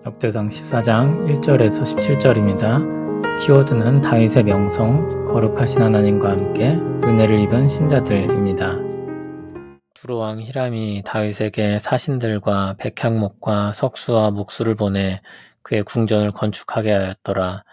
역대상 14장 1절에서 17절입니다. 키워드는 다윗의 명성, 거룩하신 하나님과 함께 은혜를 입은 신자들입니다. 두로왕 히람이 다윗에게 사신들과 백향목과 석수와 목수를 보내 그의 궁전을 건축하게 하였더라.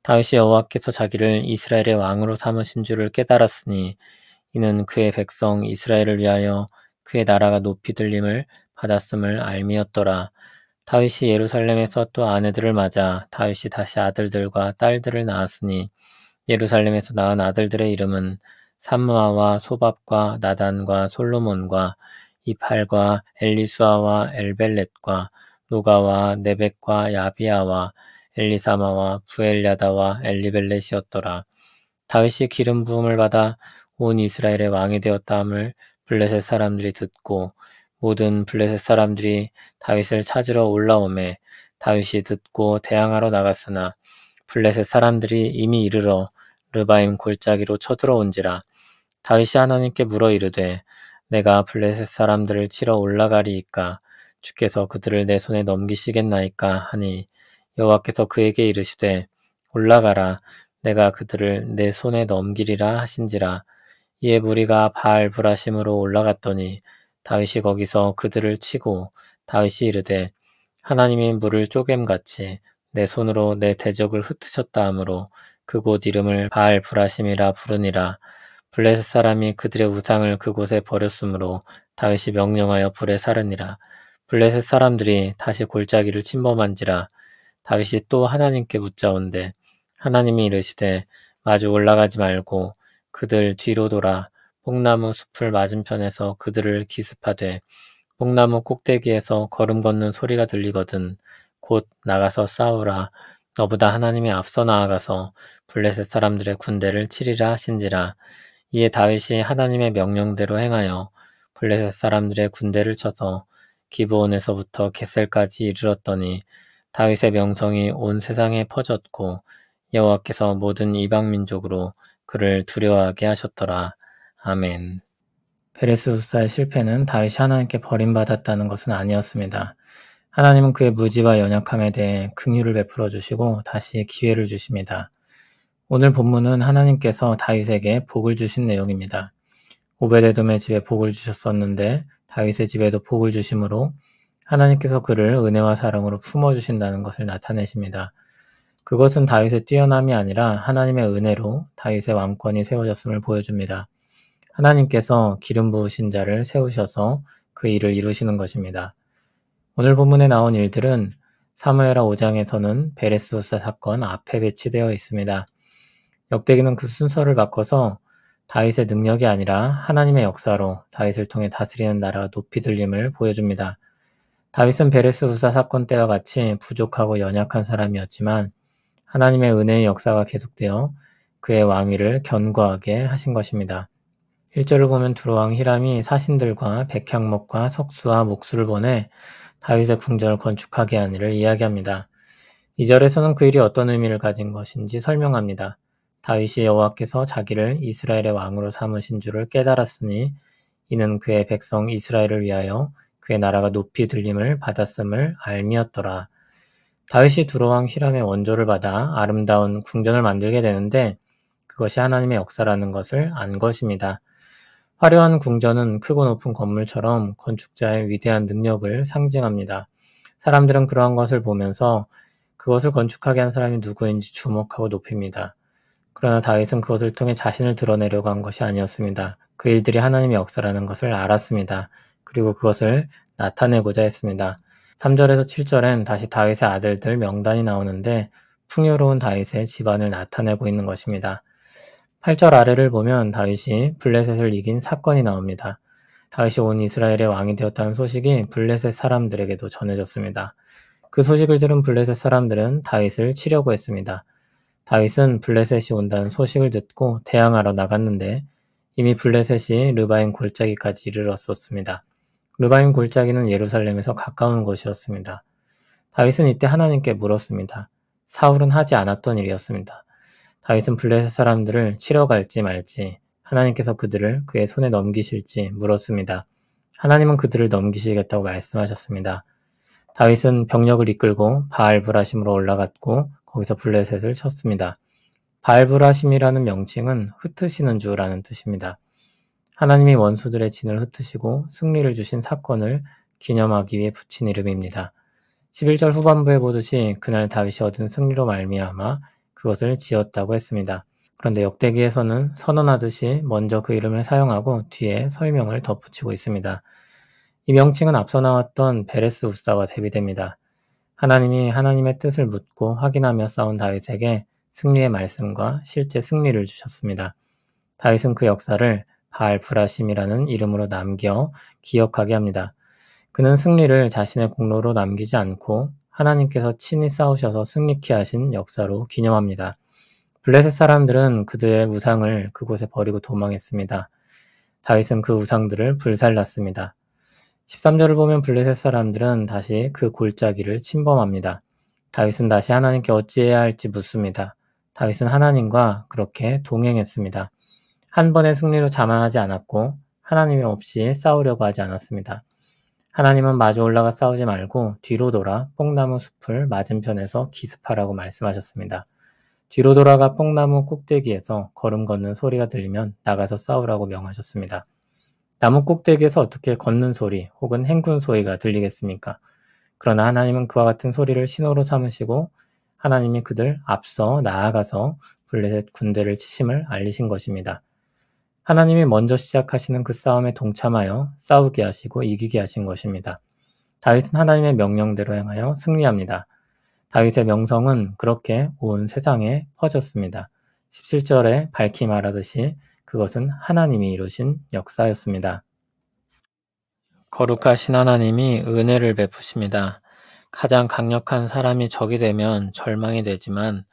다윗이 여호와께서 자기를 이스라엘의 왕으로 삼으신 줄을 깨달았으니 이는 그의 백성 이스라엘을 위하여 그의 나라가 높이 들림을 받았음을 알미였더라. 다윗이 예루살렘에서 또 아내들을 맞아 다윗이 다시 아들들과 딸들을 낳았으니 예루살렘에서 낳은 아들들의 이름은 삼무아와 소밥과 나단과 솔로몬과 이팔과 엘리수아와 엘벨렛과 노가와 네벡과 야비아와 엘리사마와 부엘야다와 엘리벨렛이었더라. 다윗이 기름 부음을 받아 온 이스라엘의 왕이 되었다함을 블레셋 사람들이 듣고 모든 블레셋 사람들이 다윗을 찾으러 올라오매 다윗이 듣고 대항하러 나갔으나 블레셋 사람들이 이미 이르러 르바임 골짜기로 쳐들어온지라. 다윗이 하나님께 물어 이르되 내가 블레셋 사람들을 치러 올라가리이까 주께서 그들을 내 손에 넘기시겠나이까 하니 여호와께서 그에게 이르시되 올라가라 내가 그들을 내 손에 넘기리라 하신지라. 이에 무리가 바알 브라심으로 올라갔더니 다윗이 거기서 그들을 치고 다윗이 이르되 하나님이 물을 쪼갰같이 내 손으로 내 대적을 흩으셨다 하므로 그곳 이름을 바알 브라심이라 부르니라. 블레셋 사람이 그들의 우상을 그곳에 버렸으므로 다윗이 명령하여 불에 사르니라. 블레셋 사람들이 다시 골짜기를 침범한지라. 다윗이 또 하나님께 묻자온대 하나님이 이르시되 마주 올라가지 말고 그들 뒤로 돌아 뽕나무 숲을 맞은편에서 그들을 기습하되 뽕나무 꼭대기에서 걸음 걷는 소리가 들리거든 곧 나가서 싸우라. 너보다 하나님이 앞서 나아가서 블레셋 사람들의 군대를 치리라 하신지라. 이에 다윗이 하나님의 명령대로 행하여 블레셋 사람들의 군대를 쳐서 기브온에서부터 겟셀까지 이르렀더니 다윗의 명성이 온 세상에 퍼졌고 여호와께서 모든 이방 민족으로 그를 두려워하게 하셨더라. 아멘. 베레스 후사의 실패는 다윗이 하나님께 버림받았다는 것은 아니었습니다. 하나님은 그의 무지와 연약함에 대해 긍휼을 베풀어 주시고 다시 기회를 주십니다. 오늘 본문은 하나님께서 다윗에게 복을 주신 내용입니다. 오베데돔의 집에 복을 주셨었는데 다윗의 집에도 복을 주심으로 하나님께서 그를 은혜와 사랑으로 품어주신다는 것을 나타내십니다. 그것은 다윗의 뛰어남이 아니라 하나님의 은혜로 다윗의 왕권이 세워졌음을 보여줍니다. 하나님께서 기름 부으신 자를 세우셔서 그 일을 이루시는 것입니다. 오늘 본문에 나온 일들은 사무엘하 5장에서는 베레스 후사 사건 앞에 배치되어 있습니다. 역대기는 그 순서를 바꿔서 다윗의 능력이 아니라 하나님의 역사로 다윗을 통해 다스리는 나라가 높이 들림을 보여줍니다. 다윗은 베레스 후사 사건 때와 같이 부족하고 연약한 사람이었지만 하나님의 은혜의 역사가 계속되어 그의 왕위를 견고하게 하신 것입니다. 1절을 보면 두로왕 히람이 사신들과 백향목과 석수와 목수를 보내 다윗의 궁전을 건축하게 한 일을 이야기합니다. 2절에서는 그 일이 어떤 의미를 가진 것인지 설명합니다. 다윗이 여호와께서 자기를 이스라엘의 왕으로 삼으신 줄을 깨달았으니 이는 그의 백성 이스라엘을 위하여 그의 나라가 높이 들림을 받았음을 알미였더라. 다윗이 두로왕 히람의 원조를 받아 아름다운 궁전을 만들게 되는데 그것이 하나님의 역사라는 것을 안 것입니다. 화려한 궁전은 크고 높은 건물처럼 건축자의 위대한 능력을 상징합니다. 사람들은 그러한 것을 보면서 그것을 건축하게 한 사람이 누구인지 주목하고 높입니다. 그러나 다윗은 그것을 통해 자신을 드러내려고 한 것이 아니었습니다. 그 일들이 하나님의 역사라는 것을 알았습니다. 그리고 그것을 나타내고자 했습니다. 3절에서 7절엔 다시 다윗의 아들들 명단이 나오는데 풍요로운 다윗의 집안을 나타내고 있는 것입니다. 8절 아래를 보면 다윗이 블레셋을 이긴 사건이 나옵니다. 다윗이 온 이스라엘의 왕이 되었다는 소식이 블레셋 사람들에게도 전해졌습니다. 그 소식을 들은 블레셋 사람들은 다윗을 치려고 했습니다. 다윗은 블레셋이 온다는 소식을 듣고 대항하러 나갔는데 이미 블레셋이 르바임 골짜기까지 이르렀었습니다. 르바임 골짜기는 예루살렘에서 가까운 곳이었습니다. 다윗은 이때 하나님께 물었습니다. 사울은 하지 않았던 일이었습니다. 다윗은 블레셋 사람들을 치러 갈지 말지 하나님께서 그들을 그의 손에 넘기실지 물었습니다. 하나님은 그들을 넘기시겠다고 말씀하셨습니다. 다윗은 병력을 이끌고 바알브라심으로 올라갔고 거기서 블레셋을 쳤습니다. 바알브라심이라는 명칭은 흩으시는 주라는 뜻입니다. 하나님이 원수들의 진을 흩으시고 승리를 주신 사건을 기념하기 위해 붙인 이름입니다. 11절 후반부에 보듯이 그날 다윗이 얻은 승리로 말미암아 그것을 지었다고 했습니다. 그런데 역대기에서는 선언하듯이 먼저 그 이름을 사용하고 뒤에 설명을 덧붙이고 있습니다. 이 명칭은 앞서 나왔던 베레스 우사와 대비됩니다. 하나님이 하나님의 뜻을 묻고 확인하며 싸운 다윗에게 승리의 말씀과 실제 승리를 주셨습니다. 다윗은 그 역사를 바알브라심이라는 이름으로 남겨 기억하게 합니다. 그는 승리를 자신의 공로로 남기지 않고 하나님께서 친히 싸우셔서 승리케 하신 역사로 기념합니다. 블레셋 사람들은 그들의 우상을 그곳에 버리고 도망했습니다. 다윗은 그 우상들을 불살랐습니다. 13절을 보면 블레셋 사람들은 다시 그 골짜기를 침범합니다. 다윗은 다시 하나님께 어찌해야 할지 묻습니다. 다윗은 하나님과 그렇게 동행했습니다. 한 번의 승리로 자만하지 않았고 하나님이 없이 싸우려고 하지 않았습니다. 하나님은 마주 올라가 싸우지 말고 뒤로 돌아 뽕나무 숲을 맞은편에서 기습하라고 말씀하셨습니다. 뒤로 돌아가 뽕나무 꼭대기에서 걸음 걷는 소리가 들리면 나가서 싸우라고 명하셨습니다. 나무 꼭대기에서 어떻게 걷는 소리 혹은 행군 소리가 들리겠습니까? 그러나 하나님은 그와 같은 소리를 신호로 삼으시고 하나님이 그들 앞서 나아가서 블레셋 군대를 치심을 알리신 것입니다. 하나님이 먼저 시작하시는 그 싸움에 동참하여 싸우게 하시고 이기게 하신 것입니다. 다윗은 하나님의 명령대로 행하여 승리합니다. 다윗의 명성은 그렇게 온 세상에 퍼졌습니다. 17절에 밝히 말하듯이 그것은 하나님이 이루신 역사였습니다. 거룩하신 하나님이 은혜를 베푸십니다. 가장 강력한 사람이 적이 되면 절망이 되지만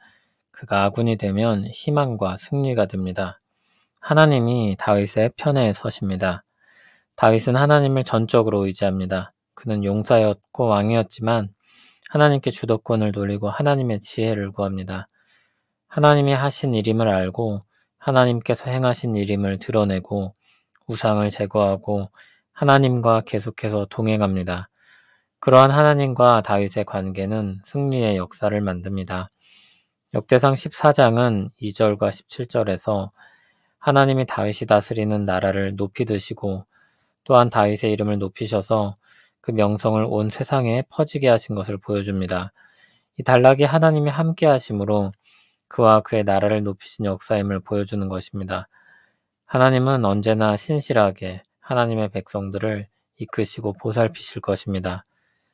그가 아군이 되면 희망과 승리가 됩니다. 하나님이 다윗의 편에 서십니다. 다윗은 하나님을 전적으로 의지합니다. 그는 용사였고 왕이었지만 하나님께 주도권을 돌리고 하나님의 지혜를 구합니다. 하나님이 하신 일임을 알고 하나님께서 행하신 일임을 드러내고 우상을 제거하고 하나님과 계속해서 동행합니다. 그러한 하나님과 다윗의 관계는 승리의 역사를 만듭니다. 역대상 14장은 2절과 17절에서 하나님이 다윗이 다스리는 나라를 높이 드시고 또한 다윗의 이름을 높이셔서 그 명성을 온 세상에 퍼지게 하신 것을 보여줍니다. 이 단락이 하나님이 함께 하심으로 그와 그의 나라를 높이신 역사임을 보여주는 것입니다. 하나님은 언제나 신실하게 하나님의 백성들을 이끄시고 보살피실 것입니다.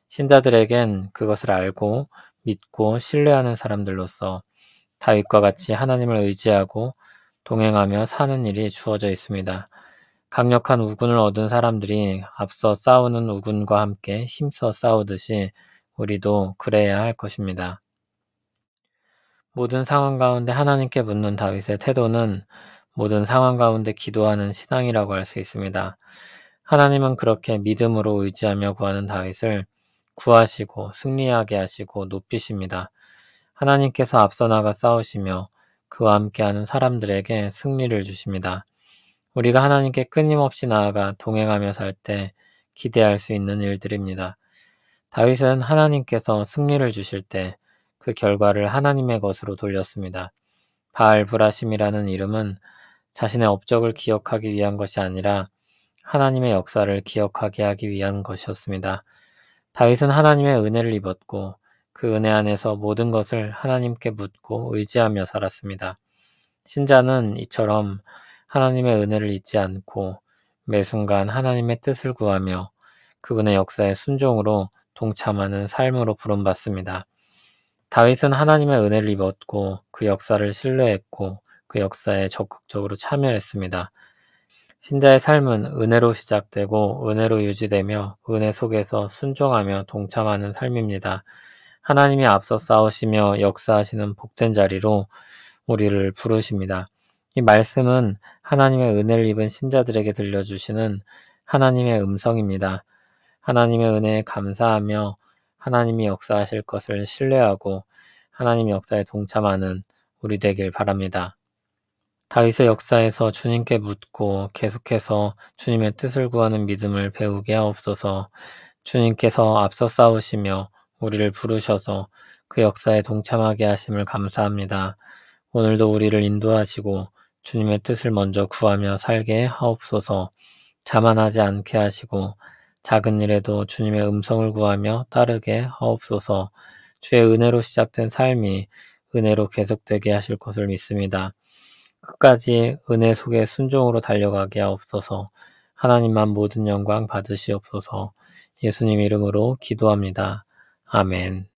신자들에겐 그것을 알고 믿고 신뢰하는 사람들로서 다윗과 같이 하나님을 의지하고 동행하며 사는 일이 주어져 있습니다. 강력한 우군을 얻은 사람들이 앞서 싸우는 우군과 함께 힘써 싸우듯이 우리도 그래야 할 것입니다. 모든 상황 가운데 하나님께 묻는 다윗의 태도는 모든 상황 가운데 기도하는 신앙이라고 할 수 있습니다. 하나님은 그렇게 믿음으로 의지하며 구하는 다윗을 구하시고 승리하게 하시고 높이십니다. 하나님께서 앞서 나가 싸우시며 그와 함께하는 사람들에게 승리를 주십니다. 우리가 하나님께 끊임없이 나아가 동행하며 살 때 기대할 수 있는 일들입니다. 다윗은 하나님께서 승리를 주실 때 그 결과를 하나님의 것으로 돌렸습니다. 바알브라심이라는 이름은 자신의 업적을 기억하기 위한 것이 아니라 하나님의 역사를 기억하게 하기 위한 것이었습니다. 다윗은 하나님의 은혜를 입었고 그 은혜 안에서 모든 것을 하나님께 묻고 의지하며 살았습니다. 신자는 이처럼 하나님의 은혜를 잊지 않고 매 순간 하나님의 뜻을 구하며 그분의 역사에 순종으로 동참하는 삶으로 부름받습니다. 다윗은 하나님의 은혜를 입었고 그 역사를 신뢰했고 그 역사에 적극적으로 참여했습니다. 신자의 삶은 은혜로 시작되고 은혜로 유지되며 은혜 속에서 순종하며 동참하는 삶입니다. 하나님이 앞서 싸우시며 역사하시는 복된 자리로 우리를 부르십니다. 이 말씀은 하나님의 은혜를 입은 신자들에게 들려주시는 하나님의 음성입니다. 하나님의 은혜에 감사하며 하나님이 역사하실 것을 신뢰하고 하나님의 역사에 동참하는 우리 되길 바랍니다. 다윗의 역사에서 주님께 묻고 계속해서 주님의 뜻을 구하는 믿음을 배우게 하옵소서. 주님께서 앞서 싸우시며 우리를 부르셔서 그 역사에 동참하게 하심을 감사합니다. 오늘도 우리를 인도하시고 주님의 뜻을 먼저 구하며 살게 하옵소서. 자만하지 않게 하시고 작은 일에도 주님의 음성을 구하며 따르게 하옵소서. 주의 은혜로 시작된 삶이 은혜로 계속되게 하실 것을 믿습니다. 끝까지 은혜 속에 순종으로 달려가게 하옵소서. 하나님만 모든 영광 받으시옵소서. 예수님 이름으로 기도합니다. 아멘.